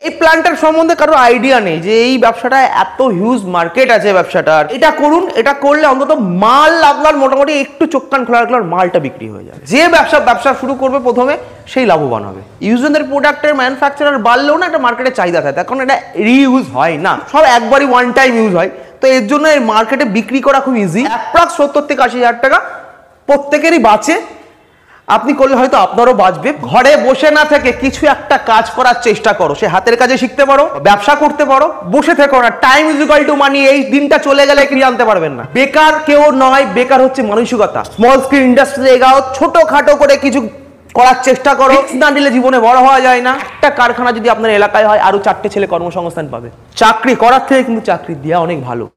এই প্ল্যান্টার সম্বন্ধে কারো আইডিয়া নেই যে এই ব্যবসাটা এত হিউজ মার্কেট আছে ব্যবসাটার, এটা করুন, এটা করলে অন্তত মাল আপনার মোটামুটি একটু চোখ কান খোলা রাখলে মালটা বিক্রি হয়ে যাবে। যে ব্যবসা শুরু করবে প্রথমে সেই লাভবান হবে। ইউজের প্রোডাক্টের ম্যানুফ্যাকচারার বাড়লেও না একটা মার্কেটে চাহিদা থাকে, কারণ এটা রিইউজ হয় না, সব একবারই ওয়ান টাইম ইউজ হয়। তো এর জন্য এই মার্কেটে বিক্রি করা খুব ইজি। অ্যাপ্রক্স 70 থেকে 80 হাজার টাকা প্রত্যেকেরই বাঁচে। আপনি করলে হয়তো আপনারও বাঁচবে। ঘরে বসে না থেকে কিছু একটা কাজ করার চেষ্টা করো, সে হাতের কাজে শিখতে পারো, ব্যবসা করতে পারো, বসে থেকো না। Time is equal to money. এই দিনটা চলে গেলে কি জানতে পারবেন না। বেকার কেউ নয়, বেকার হচ্ছে মানসিকতা। স্মল স্কেল ইন্ডাস্ট্রি এগাও, ছোটখাটো করে কিছু করার চেষ্টা করো। না দিলে জীবনে বড় হওয়া যায় না। একটা কারখানা যদি আপনার এলাকায় হয়, আরো 4টে ছেলে কর্মসংস্থান পাবে। চাকরি করার থেকে কিন্তু চাকরি দেওয়া অনেক ভালো।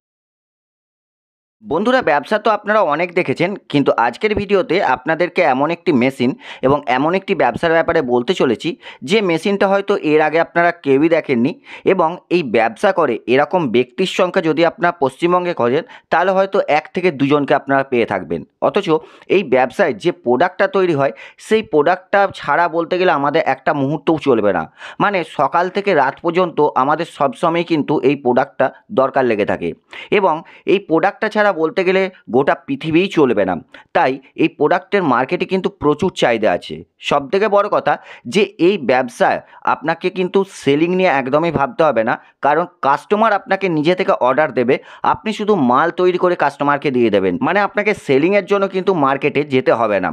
বন্ধুরা, ব্যবসা তো আপনারা অনেক দেখেছেন, কিন্তু আজকের ভিডিওতে আপনাদেরকে এমন একটি মেশিন এবং এমন একটি ব্যবসার ব্যাপারে বলতে চলেছি যে মেশিনটা হয়তো এর আগে আপনারা কেউই দেখেননি। এবং এই ব্যবসা করে এরকম ব্যক্তির সংখ্যা যদি আপনারা পশ্চিমবঙ্গে খোঁজেন তাহলে হয়তো 1 থেকে 2 জনকে আপনারা পেয়ে থাকবেন। অথচ এই ব্যবসায় যে প্রোডাক্টটা তৈরি হয় সেই প্রোডাক্টটা ছাড়া বলতে গেলে আমাদের একটা মুহূর্তও চলবে না। মানে সকাল থেকে রাত পর্যন্ত আমাদের সবসময় কিন্তু এই প্রোডাক্টটা দরকার লেগে থাকে, এবং এই প্রোডাক্টটা ছাড়া বলতে গেলে গোটা পৃথিবীই চলবে না। তাই এই প্রোডাক্টের মার্কেটে কিন্তু প্রচুর চাহিদা আছে। সবথেকে বড় কথা যে এই ব্যবসায় আপনাকে কিন্তু সেলিং নিয়ে একদমই ভাবতে হবে না, কারণ কাস্টমার আপনাকে নিজে থেকে অর্ডার দেবে, আপনি শুধু মাল তৈরি করে কাস্টমারকে দিয়ে দেবেন। মানে আপনাকে সেলিংয়ের জন্য কিন্তু মার্কেটে যেতে হবে না।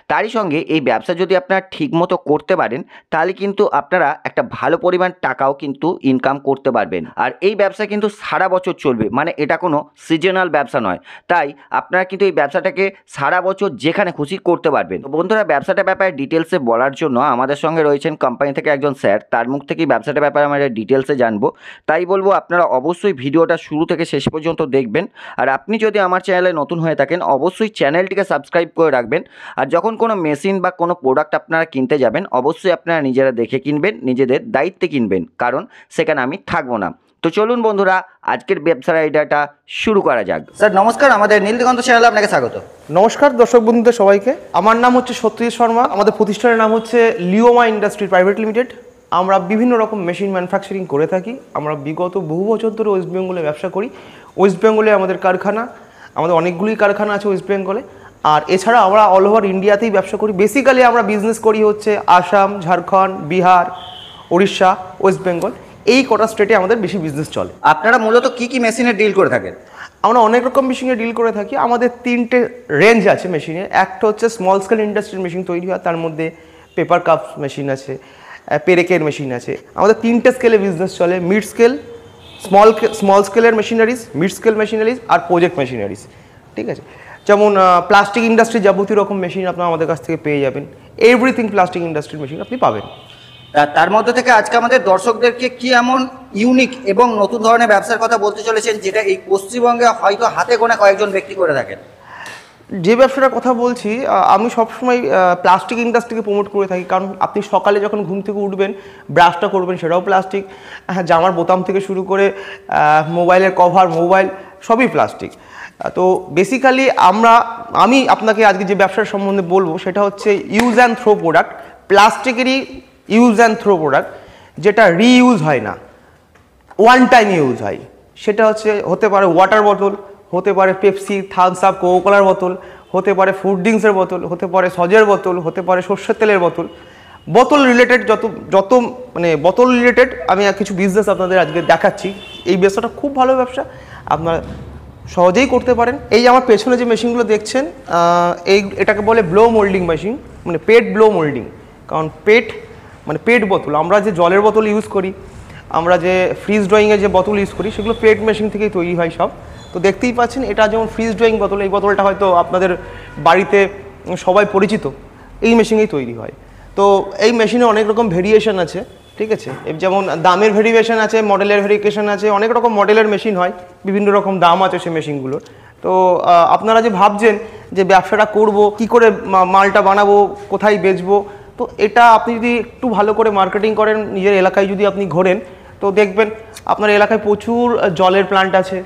তারই সঙ্গে এই ব্যবসা যদি আপনারা ঠিকমতো করতে পারেন তাহলে কিন্তু আপনারা একটা ভালো পরিমাণ টাকাও কিন্তু ইনকাম করতে পারবেন। আর এই ব্যবসা কিন্তু সারা বছর চলবে, মানে এটা কোনো সিজনাল ব্যবসা নয়। তাই আপনারা কিন্তু এই ব্যবসাটাকে সারা বছর যেখানে খুশি করতে পারবেন। তো বন্ধুরা, ব্যবসাটার ব্যাপারে ডিটেলসে বলার জন্য আমাদের সঙ্গে রয়েছেন কোম্পানি থেকে একজন স্যার। তার মুখ থেকেই ব্যবসাটার ব্যাপারে আমরা ডিটেলসে জানবো। তাই বলবো আপনারা অবশ্যই ভিডিওটা শুরু থেকে শেষ পর্যন্ত দেখবেন। আর আপনি যদি আমার চ্যানেলে নতুন হয়ে থাকেন অবশ্যই চ্যানেলটিকে সাবস্ক্রাইব করে রাখবেন। আর যখন কোনো মেশিন বা কোনো প্রোডাক্ট আপনারা কিনতে যাবেন অবশ্যই আপনারা নিজেরা দেখে কিনবেন, নিজেদের দায়িত্বে কিনবেন, কারণ সেখানে আমি থাকবো না। তো চলুন বন্ধুরা, আজকের ব্যবসার আইডিয়াটা শুরু করা যাক। স্যার নমস্কার, আমাদের নীলদিগন্ত চ্যানেলে আপনাকে স্বাগত। নমস্কার দর্শক বন্ধুদের সবাইকে। আমার নাম হচ্ছে সত্যজিৎ শর্মা। আমাদের প্রতিষ্ঠানের নাম হচ্ছে লিওমা ইন্ডাস্ট্রি প্রাইভেট লিমিটেড। আমরা বিভিন্ন রকম মেশিন ম্যানুফ্যাকচারিং করে থাকি। আমরা বিগত বহু বছর ধরে ওয়েস্ট বেঙ্গলে ব্যবসা করি। ওয়েস্ট বেঙ্গলে আমাদের কারখানা, আমাদের অনেকগুলি কারখানা আছে ওয়েস্ট বেঙ্গলে। আর এছাড়া আমরা অল ওভার ইন্ডিয়াতেই ব্যবসা করি। বেসিক্যালি আমরা বিজনেস করি হচ্ছে আসাম, ঝাড়খণ্ড, বিহার, উড়িষ্যা, ওয়েস্ট বেঙ্গল, এই কটা স্টেটে আমাদের বেশি বিজনেস চলে। আপনারা মূলত কি কি মেশিনে ডিল করে থাকেন? আমরা অনেক রকম মেশিনে ডিল করে থাকি। আমাদের 3টে রেঞ্জ আছে মেশিনের। একটা হচ্ছে স্মল স্কেল ইন্ডাস্ট্রির মেশিন তৈরি হয়, তার মধ্যে পেপার কাপ মেশিন আছে, পেরেকের মেশিন আছে। আমাদের 3টে স্কেলে বিজনেস চলে: মিড স্কেল, স্মল স্কেলের মেশিনারিজ, মিড স্কেল মেশিনারিজ আর প্রজেক্ট মেশিনারিজ। ঠিক আছে, যেমন প্লাস্টিক ইন্ডাস্ট্রি যাবতীয় রকম মেশিন আপনারা আমাদের কাছ থেকে পেয়ে যাবেন। এভরিথিং প্লাস্টিক ইন্ডাস্ট্রির মেশিন আপনি পাবেন। তার মধ্যে থেকে আজকে আমাদের দর্শকদেরকে কি এমন ইউনিক এবং নতুন ধরনের ব্যবসার কথা বলতে চলেছেন যেটা এই পশ্চিমবঙ্গে হয়তো হাতে গোনা কয়েকজন ব্যক্তি করে থাকেন? যে ব্যবসাটার কথা বলছি, আমি সবসময় প্লাস্টিক ইন্ডাস্ট্রিকে প্রমোট করে থাকি। কারণ আপনি সকালে যখন ঘুম থেকে উঠবেন, ব্রাশটা করবেন, সেটাও প্লাস্টিক। হ্যাঁ, জামার বোতাম থেকে শুরু করে মোবাইলের কভার, মোবাইল সবই প্লাস্টিক। তো বেসিক্যালি আমি আপনাকে আজকে যে ব্যবসার সম্বন্ধে বলবো সেটা হচ্ছে ইউজ অ্যান্ড থ্রো প্রোডাক্ট। প্লাস্টিকেরই ইউজ অ্যান্ড থ্রো প্রোডাক্ট, যেটা রিইউজ হয় না, ওয়ান টাইম ইউজ হয়। সেটা হতে পারে ওয়াটার বোতল, হতে পারে পেপসি, থামস আপ, কোকোকোলার বোতল, হতে পারে ফুড ড্রিঙ্কসের বোতল, হতে পারে সজের বোতল, হতে পারে সর্ষের তেলের বোতল। বোতল রিলেটেড যত মানে বোতল রিলেটেড আমি কিছু বিজনেস আপনাদের আজকে দেখাচ্ছি। এই ব্যবসাটা খুব ভালো ব্যবসা, আপনারা সহজেই করতে পারেন। এই আমার পেছনে যে মেশিনগুলো দেখছেন, এটাকে বলে ব্লো মোল্ডিং মেশিন, মানে পেট ব্লো মোল্ডিং। কারণ পেট বোতল, আমরা যে জলের বোতল ইউজ করি, আমরা যে ফ্রিজ ড্রয়িংয়ের যে বোতল ইউজ করি, সেগুলো পেট মেশিন থেকেই তৈরি হয় সব। তো দেখতেই পাচ্ছেন, এটা যেমন ফ্রিজ ড্রয়িং বোতল, এই বোতলটা হয়তো আপনাদের বাড়িতে সবাই পরিচিত, এই মেশিনেই তৈরি হয়। তো এই মেশিনে অনেক রকম ভেরিয়েশন আছে। ঠিক আছে, যেমন দামের ভেরিয়েশন আছে, মডেলের ভেরিয়েশন আছে, অনেক রকম মডেলের মেশিন হয়, বিভিন্ন রকম দাম আছে সেই মেশিনগুলোর। তো আপনারা যে ভাবছেন যে ব্যবসাটা করব, কি করে মালটা বানাবো, কোথায় বেচবো, তো এটা আপনি যদি একটু ভালো করে মার্কেটিং করেন, নিজের এলাকায় যদি আপনি ঘোরেন, তো দেখবেন আপনার এলাকায় প্রচুর জলের প্ল্যান্ট আছে,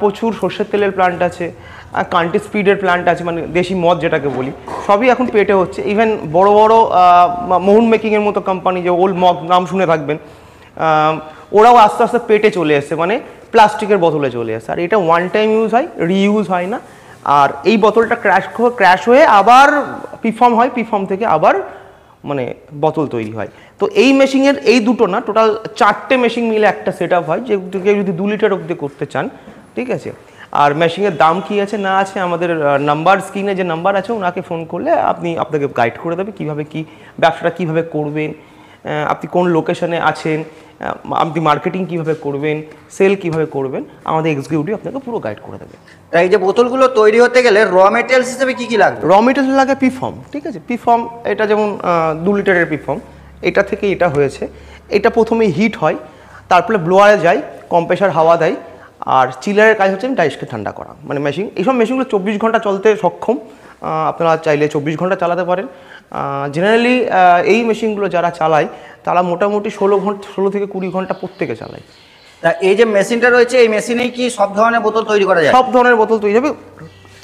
প্রচুর সর্ষের তেলের প্ল্যান্ট আছে, কান্ট্রি স্পিডের প্ল্যান্ট আছে, মানে দেশি মদ যেটাকে বলি, সবই এখন পেটে হচ্ছে। ইভেন বড় বড় মোহন মেকিংয়ের মতো কোম্পানি, যে ওল্ড মগ নাম শুনে থাকবেন, ওরাও আস্তে আস্তে পেটে চলে এসছে, মানে প্লাস্টিকের বোতলে চলে এসছে। আর এটা ওয়ান টাইম ইউজ হয়, রিইউজ হয় না। আর এই বোতলটা ক্র্যাশ হয়ে আবার পিফর্ম হয়, পিফর্ম থেকে আবার মানে বোতল তৈরি হয়। তো এই মেশিনের এই দুটো না, টোটাল 4টে মেশিন মিলে একটা সেট আপ হয়, যে কেউ যদি 2 লিটার অবধি করতে চান, ঠিক আছে। আর মেশিনের দাম কি আছে না আছে, আমাদের নাম্বার স্ক্রিনে যে নাম্বার আছে ওনাকে ফোন করলে আপনাকে গাইড করে দেবে কীভাবে কি ব্যবসাটা কীভাবে করবেন, আপনি কোন লোকেশনে আছেন, আপনি মার্কেটিং কীভাবে করবেন, সেল কীভাবে করবেন, আমাদের এক্সিকিউটিভ আপনাকে পুরো গাইড করে দেবে। তাই এই যে বোতলগুলো তৈরি হতে গেলে র মেটেরিয়ালস হিসেবে কি কি লাগবে? র মেটেরিয়াল লাগে পিফর্ম, ঠিক আছে। পিফর্ম এটা যেমন 2 লিটারের পিফর্ম, এটা থেকে এটা হয়েছে। এটা প্রথমে হিট হয়, তারপরে ব্লোয়ারে যায়, কম্প্রেসার হাওয়া দেয়, আর চিলারের কাজ হচ্ছে ডাইসকে ঠান্ডা করা। মানে মেশিন, এইসব মেশিনগুলো 24 ঘন্টা চলতে সক্ষম। আপনারা চাইলে 24 ঘন্টা চালাতে পারেন। জেনারেলি এই মেশিনগুলো যারা চালায় তারা মোটামুটি 16 থেকে 20 ঘন্টা প্রত্যেকে চালায়। তা এই যে মেশিনটা রয়েছে, এই মেশিনেই কি সব ধরনের বোতল তৈরি করা যায়? সব ধরনের বোতল তৈরি হবে।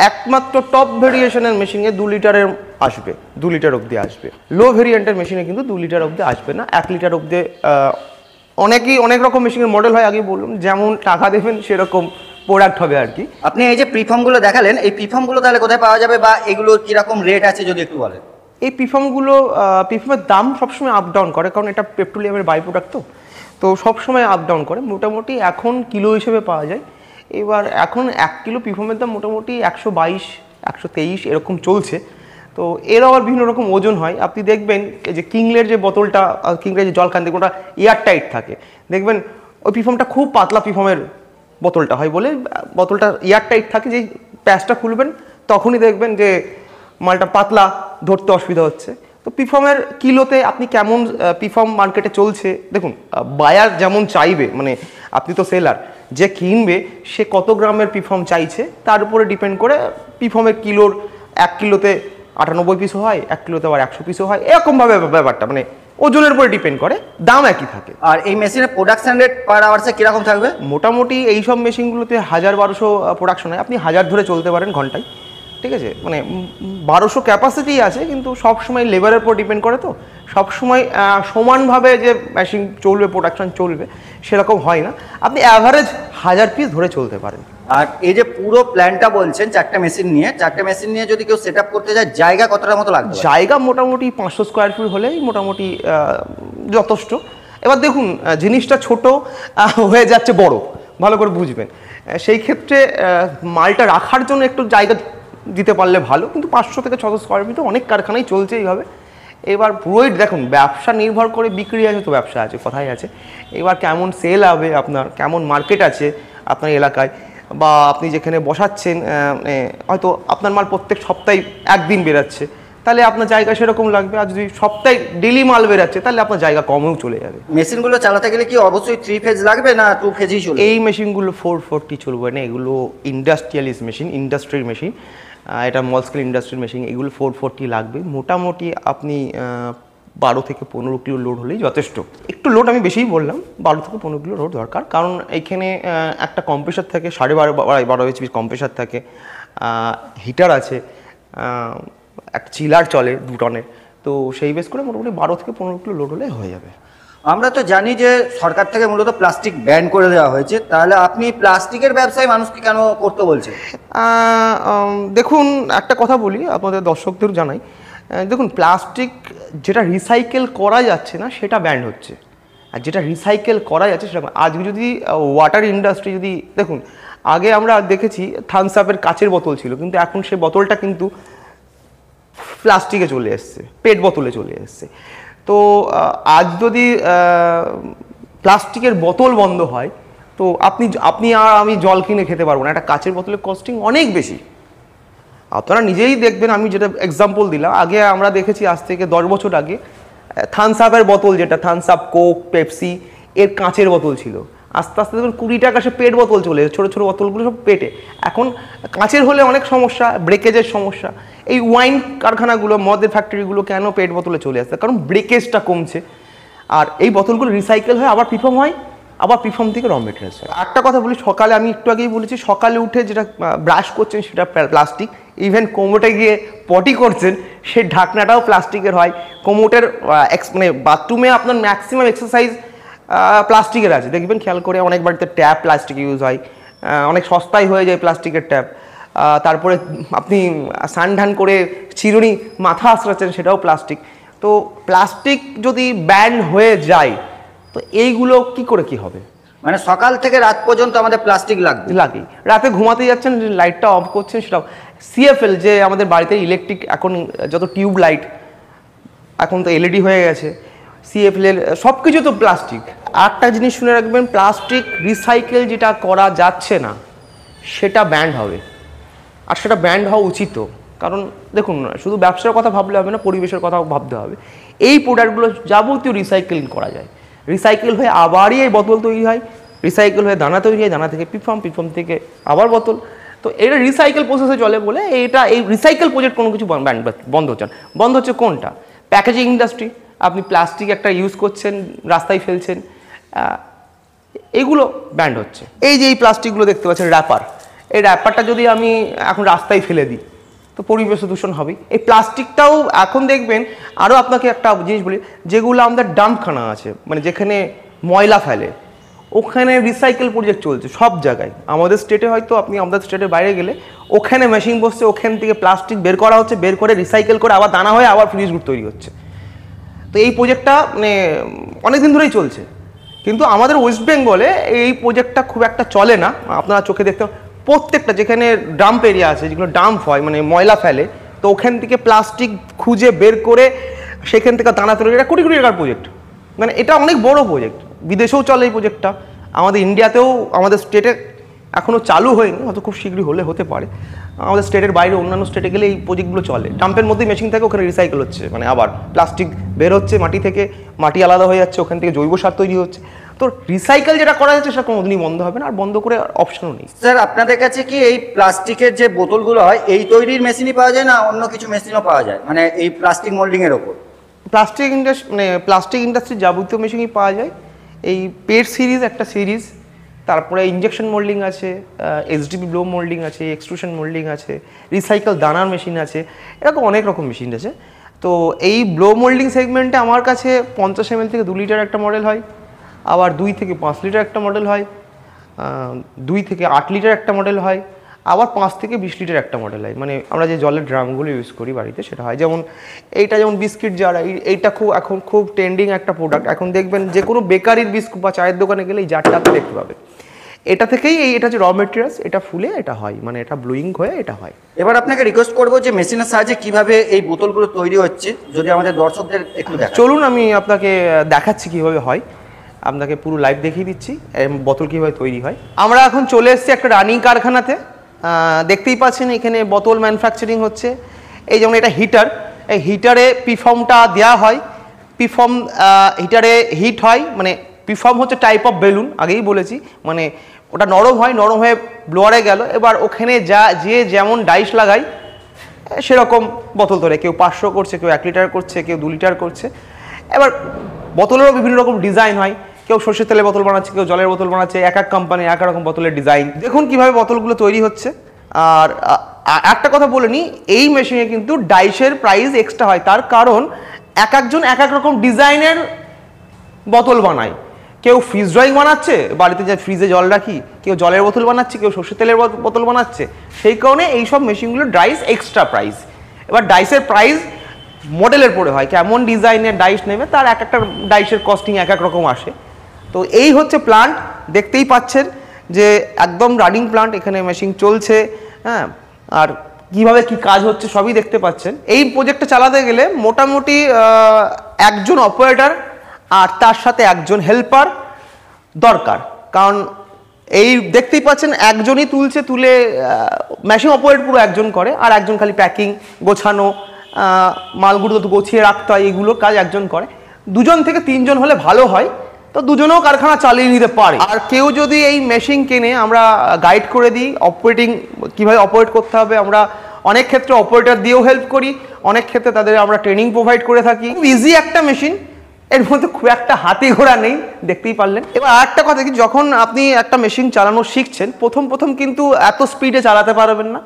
একমাত্র টপ ভেরিয়েশনের মেশিনে 2 লিটারের আসবে, 2 লিটার অবধি আসবে। লো ভেরিয়েন্টের মেশিনে কিন্তু 2 লিটার অবধি আসবে না, 1 লিটার অবধি। অনেক রকম মেশিনের মডেল হয়, আগে বললাম, যেমন টাকা দেবেন সেরকম প্রোডাক্ট হবে আর কি। আপনি এই যে প্রিফর্মগুলো দেখালেন, এই প্রিফর্মগুলো তাহলে কোথায় পাওয়া যাবে বা এগুলো কিরকম রেট আছে যদি একটু বলেন? এই পিফর্মের দাম সবসময় আপ ডাউন করে, কারণ এটা পেট্রোলিয়ামের বাই প্রোডাক্ট, তো সবসময় আপ ডাউন করে। মোটামুটি এখন কিলো হিসেবে পাওয়া যায়। এবার এখন 1 কিলো পিফর্মের দাম মোটামুটি 122, 123 এরকম চলছে। তো এর আবার বিভিন্ন রকম ওজন হয়। আপনি দেখবেন এই যে কিংলের যে বোতলটা, কিংলের যে জল খান দেখবেন ওটা এয়ার টাইট থাকে, দেখবেন ওই পিফর্মটা খুব পাতলা পিফর্মের বোতলটা হয় বলে বোতলটা এয়ার টাইট থাকে। যেই প্যাচটা খুলবেন তখনই দেখবেন যে মালটা পাতলা, ধরতে অসুবিধা হচ্ছে। তো পিফর্মের কিলোতে আপনি কেমন পিফর্ম মার্কেটে চলছে দেখুন, বায়ার যেমন চাইবে, মানে আপনি তো সেলার, যে কিনবে সে কত গ্রামের পিফর্ম চাইছে তার উপরে ডিপেন্ড করে পিফর্মের কিলোর 1 কিলোতে 98 পিসও হয়, 1 কিলোতে আবার 100 পিসও হয়, এরকমভাবে ব্যাপারটা মানে ওজনের উপরে ডিপেন্ড করে, দাম একই থাকে। আর এই মেশিনের প্রোডাকশন রেট পার আওয়ার্সে কিরকম থাকবে? মোটামুটি এইসব মেশিনগুলোতে 1000-1200 প্রোডাকশন হয়, আপনি 1000 ধরে চলতে পারেন ঘন্টায়, ঠিক আছে। মানে 1200 ক্যাপাসিটি আছে, কিন্তু সব সময় লেবারের উপর ডিপেন্ড করে, তো সব সময় সমানভাবে যে মেশিন চলবে, প্রোডাকশন চলবে সেরকম হয় না। আপনি অ্যাভারেজ 1000 পিস ধরে চলতে পারেন। আর এই যে পুরো প্ল্যানটা বলছেন 4টে মেশিন নিয়ে যদি কেউ সেট আপ করতে যায়, জায়গা কতটা মতো লাগবে? জায়গা মোটামুটি 500 স্কোয়ার ফিট হলেই মোটামুটি যথেষ্ট। এবার দেখুন, জিনিসটা ছোট হয়ে যাচ্ছে বড়, ভালো করে বুঝবেন। সেই ক্ষেত্রে মালটা রাখার জন্য একটু জায়গা দিতে পারলে ভালো, কিন্তু 500 থেকে 600 স্কোয়ার ফিটে অনেক কারখানাই চলছে এইভাবে। এবার পুরোই দেখুন, ব্যবসা নির্ভর করে, বিক্রি আছে তো ব্যবসা আছে, কথাই আছে। এবার কেমন সেল হবে আপনার, কেমন মার্কেট আছে আপনার এলাকায়, বা আপনি যেখানে বসাচ্ছেন হয়তো আপনার মাল প্রত্যেক সপ্তাহে একদিন বেরাচ্ছে, তাহলে আপনার জায়গা সেরকম লাগবে। আর যদি সপ্তাহে ডেলি মাল বেরাচ্ছে তাহলে আপনার জায়গা কমেও চলে যাবে। মেশিনগুলো চালাতে গেলে কি অবশ্যই 3 ফেজ লাগবে না 2 ফেজই চলবে? এই মেশিনগুলো 440 চলবে না, এগুলো ইন্ডাস্ট্রিয়ালিস্ট মেশিন, ইন্ডাস্ট্রির মেশিন, এটা স্মল স্কেল ইন্ডাস্ট্রির মেশিন। এগুলো 440 লাগবে। মোটামুটি আপনি 12 থেকে 15 কিলো লোড হলেই যথেষ্ট। একটু লোড আমি বেশিই বললাম, 12 থেকে 15 কিলো লোড দরকার, কারণ এইখানে একটা কম্প্রেসার থাকে, 12.5 এইচপি কম্প্রেসার থাকে, হিটার আছে, একটা চিলার চলে 2 টনের। তো সেই বেস করে মোটামুটি 12 থেকে 15 কিলো লোড হলে হয়ে যাবে। আমরা তো জানি যে সরকার থেকে মূলত প্লাস্টিক ব্যান করে দেওয়া হয়েছে, তাহলে আপনি প্লাস্টিকের ব্যবসায় মানুষকে কেন করতে বলছেন? দেখুন, একটা কথা বলি, আপনাদের দর্শকদের জানাই, দেখুন, প্লাস্টিক যেটা রিসাইকেল করা যাচ্ছে না সেটা ব্যান্ড হচ্ছে, আর যেটা রিসাইকেল করা যাচ্ছে সেটা। আজকে যদি ওয়াটার ইন্ডাস্ট্রি যদি দেখুন, আগে আমরা দেখেছি থামস আপের কাচের বোতল ছিল, কিন্তু এখন সে বোতলটা কিন্তু প্লাস্টিকে চলে এসছে, পেট বোতলে চলে এসছে। তো আজ যদি প্লাস্টিকের বোতল বন্ধ হয়, তো আপনি আর আমি জল কিনে খেতে পারবো না। একটা কাচের বোতলের কস্টিং অনেক বেশি, আপনারা নিজেই দেখবেন। আমি যেটা এক্সাম্পল দিলাম, আগে আমরা দেখেছি আজ থেকে 10 বছর আগে থামস আপের বোতল, যেটা থামস আপ, কোক, পেপসি, এর কাঁচের বোতল ছিল। আস্তে আস্তে দেখুন 20 টাকা সে পেট বোতল চলে, ছোটো ছোটো বোতলগুলো সব পেটে। এখন কাঁচের হলে অনেক সমস্যা, ব্রেকেজের সমস্যা। এই ওয়াইন কারখানাগুলো, মদের ফ্যাক্টরিগুলো কেন পেট বোতলে চলে আসছে? কারণ ব্রেকেজটা কমছে, আর এই বোতলগুলো রিসাইকেল হয়, আবার পিফর্ম হয়, আবার পিফর্ম থেকে র মেটেরিয়ালস হয়। একটা কথা বলি, সকালে আমি একটু আগেই বলেছি, সকালে উঠে যেটা ব্রাশ করছেন সেটা প্লাস্টিক, ইভেন কোমোটে গিয়ে পটি করছেন সেই ঢাকনাটাও প্লাস্টিকের হয়। কোমোটের মানে বাথরুমে আপনার ম্যাক্সিমাম এক্সারসাইজ প্লাস্টিকের আছে, দেখবেন খেয়াল করে অনেক বাড়িতে ট্যাপ প্লাস্টিক ইউজ হয়, অনেক সস্তায় হয়ে যায় প্লাস্টিকের ট্যাপ। তারপরে আপনি স্নান করে চিরুনি মাথা আঁচড়াচ্ছেন, সেটাও প্লাস্টিক। তো প্লাস্টিক যদি ব্যান হয়ে যায় তো এইগুলো কি করে কি হবে? মানে সকাল থেকে রাত পর্যন্ত আমাদের প্লাস্টিক লাগে। রাতে ঘুমাতে যাচ্ছেন, লাইটটা অফ করছেন, সেটাও সিএফএল যে আমাদের বাড়িতে ইলেকট্রিক এখন যত টিউব লাইট, এখন তো এলইডি হয়ে গেছে, সিএফএল এর সব কিছু তো প্লাস্টিক। একটা জিনিস শুনে রাখবেন, প্লাস্টিক রিসাইকেল যেটা করা যাচ্ছে না সেটা ব্যান্ড হবে, আর সেটা ব্যান্ড হওয়া উচিত। কারণ দেখুন, শুধু ব্যবসার কথা ভাবলে হবে না, পরিবেশের কথাও ভাবতে হবে। এই প্রোডাক্টগুলো যাবতীয় রিসাইকেল করা যায়, রিসাইকেল হয়ে আবারই এই বোতল তৈরি হয়, রিসাইকেল হয়ে দানা তৈরি হয়, দানা থেকে পিফর্ম, পিফর্ম থেকে আবার বোতল। তো এটা রিসাইকেল প্রসেসে চলে বলে এই রিসাইকেল প্রজেক্ট কোনো কিছু বন্ধ হচ্ছে না। বন্ধ হচ্ছে কোনটা? Packaging industry. আপনি প্লাস্টিক একটা ইউজ করছেন, রাস্তায় ফেলছেন, এগুলো ব্যান্ড হচ্ছে। এই যে এই প্লাস্টিকগুলো দেখতে পাচ্ছেন, র্যাপার, এই র্যাপারটা যদি আমি এখন রাস্তায় ফেলে দিই তো পরিবেশ দূষণ হবেই। এই প্লাস্টিকটাও এখন দেখবেন, আরও আপনাকে একটা জিনিস বলি, যেগুলো আমাদের ডাম্পখানা আছে, মানে যেখানে ময়লা ফেলে, ওখানে রিসাইকেল প্রজেক্ট চলছে সব জায়গায়। আমাদের স্টেটে হয়তো, আপনি আমাদের স্টেটের বাইরে গেলে ওখানে মেশিন বসছে, ওখান থেকে প্লাস্টিক বের করা হচ্ছে, বের করে রিসাইকেল করে আবার দানা হয়ে আবার ফিনিশ গুড তৈরি হচ্ছে। তো এই প্রজেক্টটা মানে অনেক দিন ধরেই চলছে, কিন্তু আমাদের ওয়েস্ট বেঙ্গলে এই প্রজেক্টটা খুব একটা চলে না। আপনারা চোখে দেখতে, প্রত্যেকটা যেখানে ডাম্প এরিয়া আছে, যেগুলো ডাম্প হয় মানে ময়লা ফেলে, তো ওখান থেকে প্লাস্টিক খুঁজে বের করে সেখান থেকে দানা তৈরি, এটা কোটি কোটি টাকার প্রজেক্ট। মানে এটা অনেক বড় প্রজেক্ট, বিদেশেও চলে এই প্রজেক্টটা, আমাদের ইন্ডিয়াতেও, আমাদের স্টেটে এখনও চালু হয়নি, হয়তো খুব শীঘ্রই হতে পারে। আমাদের স্টেটের বাইরে অন্যান্য স্টেটে গেলে এই প্রজেক্টগুলো চলে। ডাম্পের মধ্যেই মেশিন থাকে, ওখানে রিসাইকেল হচ্ছে, মানে আবার প্লাস্টিক বের হচ্ছে মাটি থেকে, মাটি আলাদা হয়ে যাচ্ছে, ওখান থেকে জৈব সার তৈরি হচ্ছে। তো রিসাইকেল যেটা করা যাচ্ছে সেটা কোনোদিনই বন্ধ হবে না, আর বন্ধ করে অপশনও নেই। স্যার, আপনাদের কাছে কি এই প্লাস্টিকের যে বোতলগুলো হয়, এই তৈরির মেশিনই পাওয়া যায় না অন্য কিছু মেশিনও পাওয়া যায়, মানে এই প্লাস্টিক মোল্ডিংয়ের ওপর? প্লাস্টিক ইন্ডাস্ট্রির যাবতীয় মেশিনই পাওয়া যায়। এই পেট সিরিজ একটা সিরিজ, তারপরে ইঞ্জেকশন মোল্ডিং আছে, এইচডিপি ব্লো মোল্ডিং আছে, এক্সট্রুশন মোল্ডিং আছে, রিসাইকেল দানার মেশিন আছে, এরকম অনেক রকম মেশিন আছে। তো এই ব্লো মোল্ডিং সেগমেন্টে আমার কাছে 50 ml থেকে 2 লিটার একটা মডেল হয়, আবার 2 থেকে 5 লিটার একটা মডেল হয়, 2 থেকে 8 লিটার একটা মডেল হয়, আবার 5 থেকে 20 লিটার একটা মডেল হয়। মানে আমরা যে জলের ড্রামগুলো ইউজ করি বাড়িতে সেটা হয়। যেমন এইটা, যেমন বিস্কিট জার, এইটা এখন খুব ট্রেন্ডিং একটা প্রোডাক্ট। এখন দেখবেন যে কোনো বেকারির বিস্কুট বা চায়ের দোকানে গেলে এই জারটাতে দেখতে পাবে। এটা থেকেই এটা হচ্ছে র মেটেরিয়ালস, এটা ফুলে এটা হয়, মানে এটা ব্লুইং হয়ে এটা হয়। এবার আপনাকে রিকোয়েস্ট করবো যে মেশিনের সাহায্যে কিভাবে এই বোতলগুলো তৈরি হচ্ছে যদি আমাদের দর্শকদের একটু দেখান। চলুন আমি আপনাকে দেখাচ্ছি কিভাবে হয়, আপনাকে পুরো লাইভ দেখিয়ে দিচ্ছি বোতল কীভাবে তৈরি হয়। আমরা এখন চলে এসেছি একটা রানিং কারখানাতে, দেখতেই পাচ্ছেন এখানে বোতল ম্যানুফ্যাকচারিং হচ্ছে। এই যেমন এটা হিটার, এই হিটারে পিফর্মটা দেওয়া হয়, পিফর্ম হিটারে হিট হয়, মানে পিফর্ম হচ্ছে টাইপ অফ বেলুন, আগেই বলেছি, মানে ওটা নরম হয়, নরম হয়ে ব্লোয়ারে গেল, এবার ওখানে যে যেমন ডাইস লাগায় সেরকম বোতল ধরে, কেউ 500 করছে, কেউ 1 লিটার করছে, কেউ 2 লিটার করছে। এবার বোতলেরও বিভিন্ন রকম ডিজাইন হয়, কেউ সর্ষের তেলের বোতল বানাচ্ছে, কেউ জলের বোতল বানাচ্ছে, এক এক কোম্পানি এক রকম বোতলের ডিজাইন। দেখুন কিভাবে বোতলগুলো তৈরি হচ্ছে। আর একটা কথা বলে নিই, এই মেশিনে কিন্তু ডাইসের প্রাইস এক্সট্রা হয়, তার কারণ এক একজন এক এক রকম ডিজাইনের বোতল বানায়। কেউ ফ্রিজ ড্রয়িং বানাচ্ছে, বাড়িতে যে ফ্রিজে জল রাখি, কেউ জলের বোতল বানাচ্ছে, কেউ সর্ষের তেলের বোতল বানাচ্ছে, সেই কারণে এইসব মেশিনগুলোর ডাইস এক্সট্রা প্রাইস। এবার ডাইসের প্রাইস মডেলের পরে হয়, কেমন ডিজাইনের ডাইস নেবে তার এক একটা ডাইসের কস্টিং এক এক রকম আসে। তো এই হচ্ছে প্লান্ট, দেখতেই পাচ্ছেন যে একদম রানিং প্লান্ট, এখানে মেশিন চলছে, হ্যাঁ, আর কিভাবে কি কাজ হচ্ছে সবই দেখতে পাচ্ছেন। এই প্রজেক্টটা চালাতে গেলে মোটামুটি একজন অপারেটর আর তার সাথে একজন হেল্পার দরকার, কারণ এই দেখতেই পাচ্ছেন একজনই তুলছে, তুলে মেশিন অপারেট পুরো একজন করে, আর একজন খালি প্যাকিং, গোছানো, মালগুলো তো গুছিয়ে রাখতে হয়, এইগুলো কাজ একজন করে। 2 থেকে 3 হলে ভালো হয়, তো 2জনেও কারখানা চালিয়ে নিতে পারে। আর কেউ যদি এই মেশিন কেনে, আমরা গাইড করে দিই অপারেটিং, কীভাবে অপারেট করতে হবে। আমরা অনেক ক্ষেত্রে অপারেটর দিয়েও হেল্প করি, অনেক ক্ষেত্রে তাদের আমরা ট্রেনিং প্রোভাইড করে থাকি। ইজি একটা মেশিন, এর মধ্যে খুব একটা হাতি ঘোড়া নেই, দেখতেই পারলেন। এবার আরেকটা কথা কি, যখন আপনি একটা মেশিন চালানো শিখছেন, প্রথম কিন্তু এত স্পিডে চালাতে পারবেন না,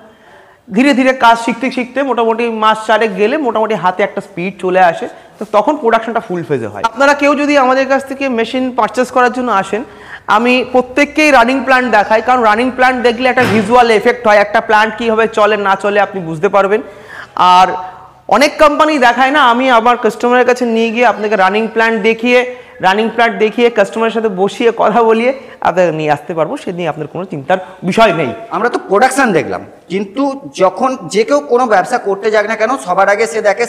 ধীরে ধীরে কাজ শিখতে শিখতে মোটামুটি মাস 4 গেলে মোটামুটি হাতে একটা স্পিড চলে আসে, তো তখন প্রোডাকশনটা ফুল ফেজে হয়। আপনারা কেউ যদি আমাদের কাছ থেকে মেশিন পারচেস করার জন্য আসেন, আমি প্রত্যেককেই রানিং প্ল্যান্ট দেখাই, কারণ রানিং প্ল্যান্ট দেখলে একটা ভিজুয়াল এফেক্ট হয়, একটা প্ল্যান্ট কীভাবে চলে না চলে আপনি বুঝতে পারবেন। আর অনেক কোম্পানি দেখায় না, আমি আমার কাস্টমারের কাছে নিয়ে গিয়ে আপনাকে রানিং প্ল্যান্ট দেখিয়ে কাস্টমারের সাথে বসিয়ে কথা বলিয়ে আপনাকে নিয়ে আসতে পারবো, সে নিয়ে আপনার কোনো চিন্তার বিষয় নেই। আমরা তো প্রোডাকশন দেখলাম, কিন্তু যখন যে কেউ কোনো ব্যবসা করতে যাক না কেন, সবার আগে সে দেখে